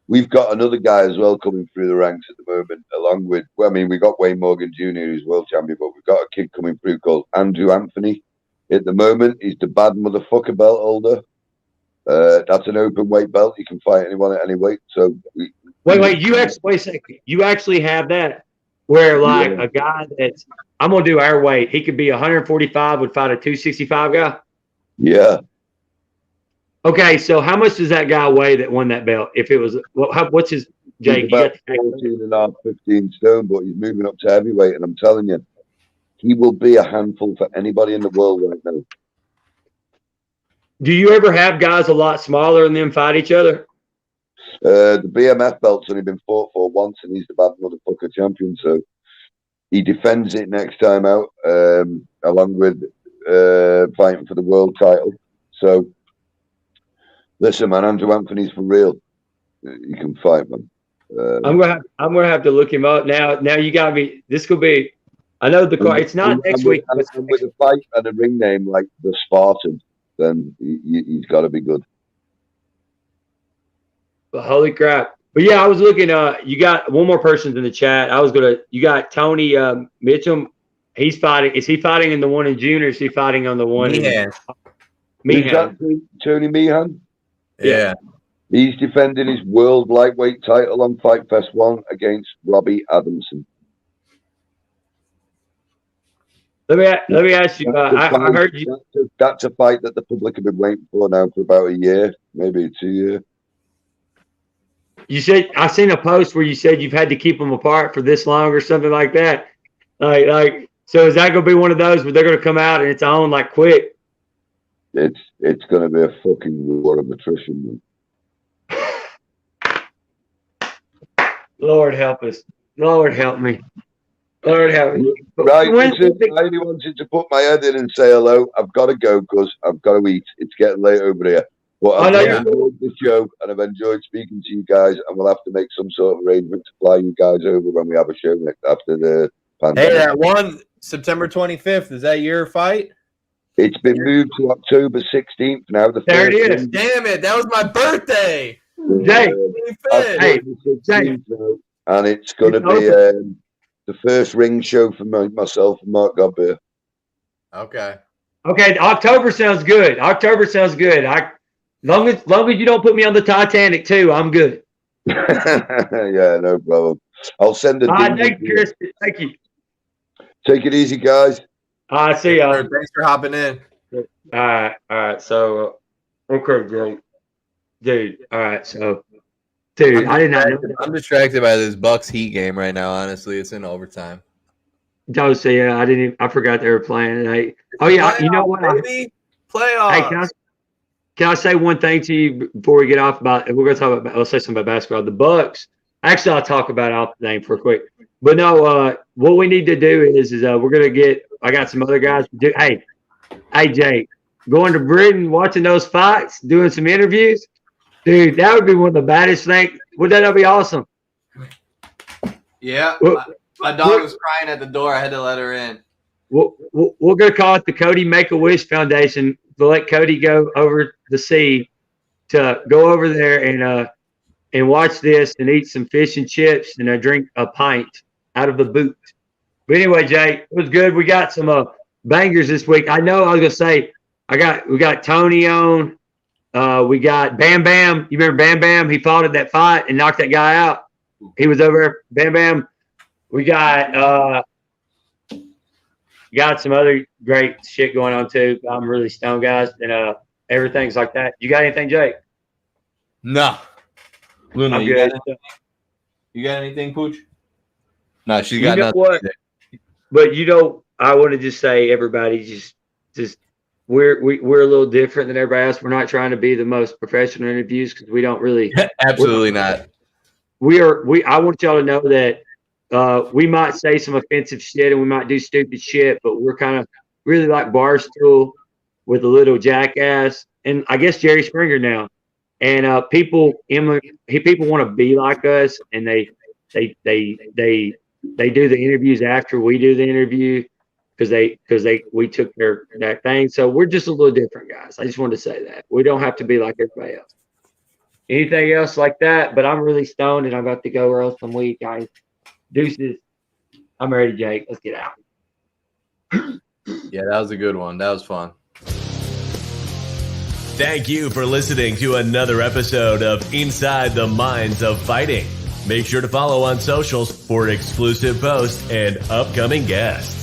[SPEAKER 5] We've got another guy as well coming through the ranks at the moment, along with, we got Wayne Morgan Jr., who's world champion, but we've got a kid coming through called Andrew Anthony. At the moment, he's the bad motherfucker belt holder. That's an open weight belt. You can fight anyone at any weight. So
[SPEAKER 1] wait a second. You actually have that where a guy that's I'm gonna do our weight. He could be 145 would fight a 265 guy.
[SPEAKER 5] Yeah.
[SPEAKER 1] Okay, so how much does that guy weigh that won that belt? If it was what's his Jake?
[SPEAKER 5] He's about 14 and a half, 15 stone, but he's moving up to heavyweight, and I'm telling you, he will be a handful for anybody in the world right now.
[SPEAKER 1] Do you ever have guys a lot smaller than them fight each other?
[SPEAKER 5] The BMF belt's only been fought for once, and he's the bad motherfucker champion. So he defends it next time out, along with fighting for the world title. So listen, man, Andrew Anthony's for real. You can fight, man.
[SPEAKER 1] I'm gonna have to look him up now. Now you got me. This could be. I know the card. It's not next week.
[SPEAKER 5] With a fight and a ring name like the Spartans. Then he's got to be good.
[SPEAKER 1] But holy crap. But yeah, I was looking, you got one more person in the chat. You got Tony Mitchum. He's fighting. Is he fighting in the one in June or is he fighting on the one in
[SPEAKER 5] Meehan? Tony Meehan?
[SPEAKER 3] Yeah.
[SPEAKER 5] He's defending his world lightweight title on Fight Fest 1 against Robbie Adamson.
[SPEAKER 1] Let me ask you. I heard you.
[SPEAKER 5] That's a fight that the public have been waiting for now for about a year, maybe 2 years.
[SPEAKER 1] You said I seen a post where you said you've had to keep them apart for this long or something like that. So is that going to be one of those where they're going to come out and it's on quick?
[SPEAKER 5] It's going to be a fucking war of attrition.
[SPEAKER 1] Lord help us. Lord help me. Lord help me.
[SPEAKER 5] Right, I only wanted to put my head in and say hello. I've got to go because I've got to eat. It's getting late over here. But I've enjoyed the show and I've enjoyed speaking to you guys, and we'll have to make some sort of arrangement to fly you guys over when we have a show after the pandemic.
[SPEAKER 3] Hey, that one, September 25th, is that your fight?
[SPEAKER 5] It's been moved to October 16th now.
[SPEAKER 1] There it is.
[SPEAKER 3] Damn it, that was my birthday.
[SPEAKER 1] Jake.
[SPEAKER 5] And it's going to be the first ring show for myself and Mark Godbeer.
[SPEAKER 3] Okay.
[SPEAKER 1] October sounds good. Long as you don't put me on the Titanic too, I'm good.
[SPEAKER 5] Yeah, no problem. I'll send it.
[SPEAKER 1] Thank you, Chris. Thank you.
[SPEAKER 5] Take it easy, guys.
[SPEAKER 1] See y'all.
[SPEAKER 3] Thanks for hopping in.
[SPEAKER 1] All right. So, okay, Jake. Dude, all right. So, dude, I did not know that.
[SPEAKER 3] I'm distracted by this Bucks Heat game right now, honestly. It's in overtime.
[SPEAKER 1] Joe, so yeah, I forgot they were playing tonight. Oh, yeah.
[SPEAKER 3] Playoffs,
[SPEAKER 1] You know what?
[SPEAKER 3] baby. Playoffs.
[SPEAKER 1] Hey, can I say one thing to you before we get off about? We're going to talk about. I'll say something about basketball. The Bucks. Actually, I'll talk about off the name for a quick. But no, what we need to do is we're going to get. I got some other guys. Hey, Jake, going to Britain, watching those fights, doing some interviews, dude. That would be one of the baddest things. Wouldn't that be awesome?
[SPEAKER 3] Yeah, my dog was crying at the door. I had to let her in.
[SPEAKER 1] We're going to call it the Cody Make-A-Wish Foundation to let Cody go over the sea to go over there and watch this and eat some fish and chips and drink a pint out of the boot. But anyway, Jay, it was good. We got some bangers this week. I know I was going to say we got Tony on. We got Bam Bam. You remember Bam Bam? He fought at that fight and knocked that guy out. He was over there. Bam Bam. We got some other great shit going on too. I'm really stoned, guys, and everything's like that. You got anything, Jake?
[SPEAKER 3] No. Luna,
[SPEAKER 1] I'm
[SPEAKER 3] you
[SPEAKER 1] good.
[SPEAKER 3] You got anything, Pooch? No, she's got nothing.
[SPEAKER 1] What? But I want to just say, everybody, just we're a little different than everybody else. We're not trying to be the most professional interviews because we don't really.
[SPEAKER 3] Absolutely not.
[SPEAKER 1] I want y'all to know that we might say some offensive shit and we might do stupid shit, but we're kind of really like Barstool with a little jackass, and I guess Jerry Springer now. And people want to be like us, and they do the interviews after we do the interview because we took that thing. So we're just a little different, guys. I just wanted to say that we don't have to be like everybody else. Anything else like that? But I'm really stoned, and I'm about to go roast some weed, guys. Deuces. I'm ready, Jake. Let's get out.
[SPEAKER 3] Yeah, that was a good one. That was fun.
[SPEAKER 2] Thank you for listening to another episode of Inside the Minds of Fighting. Make sure to follow on socials for exclusive posts and upcoming guests.